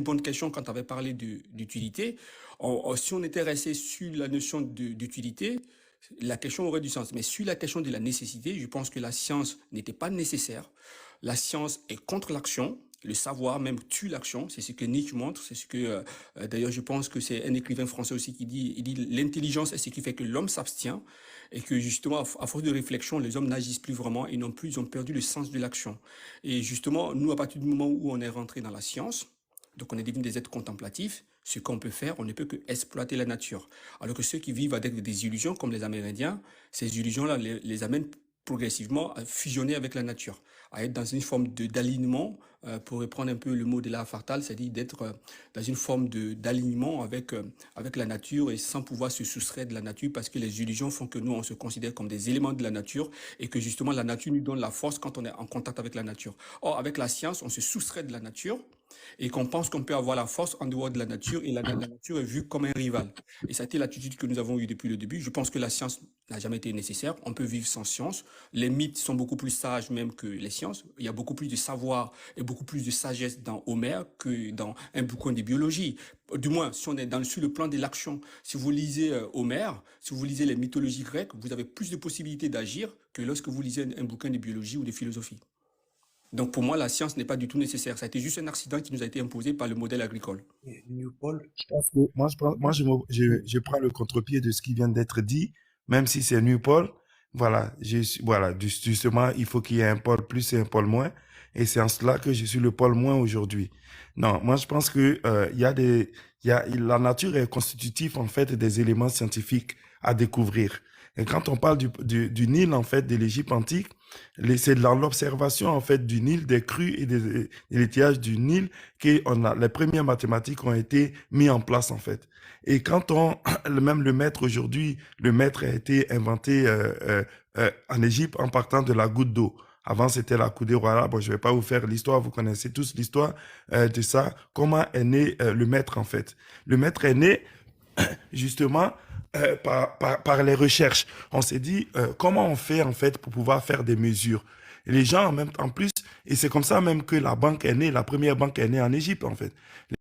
bonne question quand tu avais parlé d'utilité. Si on était resté sur la notion d'utilité, la question aurait du sens. Mais sur la question de la nécessité, je pense que la science n'était pas nécessaire. La science est contre l'action. Le savoir même tue l'action. C'est ce que Nietzsche montre. C'est ce que, d'ailleurs, je pense que c'est un écrivain français aussi qui dit, il dit, l'intelligence est ce qui fait que l'homme s'abstient et que justement, à force de réflexion, les hommes n'agissent plus vraiment et non plus, ils ont perdu le sens de l'action. Et justement, nous, à partir du moment où on est rentré dans la science, donc on est devenu des êtres contemplatifs, ce qu'on peut faire, on ne peut que exploiter la nature. Alors que ceux qui vivent avec des illusions, comme les Amérindiens, ces illusions-là les amènent progressivement à fusionner avec la nature, à être dans une forme d'alignement, pour reprendre un peu le mot de l'art Fartal, c'est-à-dire d'être dans une forme d'alignement avec la nature et sans pouvoir se soustraire de la nature parce que les illusions font que nous, on se considère comme des éléments de la nature et que justement la nature nous donne la force quand on est en contact avec la nature. Or, avec la science, on se soustrait de la nature et qu'on pense qu'on peut avoir la force en dehors de la nature et la nature est vue comme un rival. Et ça a été l'attitude que nous avons eue depuis le début. Je pense que la science n'a jamais été nécessaire. On peut vivre sans science. Les mythes sont beaucoup plus sages même que les sciences. Il y a beaucoup plus de savoir et beaucoup plus de sagesse dans Homère que dans un bouquin de biologie. Du moins, si on est sur le plan de l'action, si vous lisez Homère, si vous lisez les mythologies grecques, vous avez plus de possibilités d'agir que lorsque vous lisez un bouquin de biologie ou de philosophie. Donc pour moi, la science n'est pas du tout nécessaire. Ça a été juste un accident qui nous a été imposé par le modèle agricole. Et New Paul, je pense que moi je prends le contre-pied de ce qui vient d'être dit, même si c'est New Paul. Voilà, voilà, justement, il faut qu'il y ait un pôle plus et un pôle moins. Et c'est en cela que je suis le pôle moins aujourd'hui. Non, moi je pense que la nature est constitutive en fait des éléments scientifiques à découvrir. Et quand on parle du Nil en fait de l'Égypte antique, c'est dans l'observation en fait du Nil, des crues et des l'étiage du Nil les premières mathématiques ont été mises en place en fait. Et quand même le mètre aujourd'hui, le mètre a été inventé en Égypte en partant de la goutte d'eau. Avant, c'était la coudée royale. Bon, je vais pas vous faire l'histoire, vous connaissez tous l'histoire de ça. Comment est né le mètre en fait? Le mètre est né justement par les recherches. On s'est dit comment on fait en fait pour pouvoir faire des mesures. Et les gens en même temps, en plus, et c'est comme ça même que la banque est née, la première banque est née en Égypte en fait.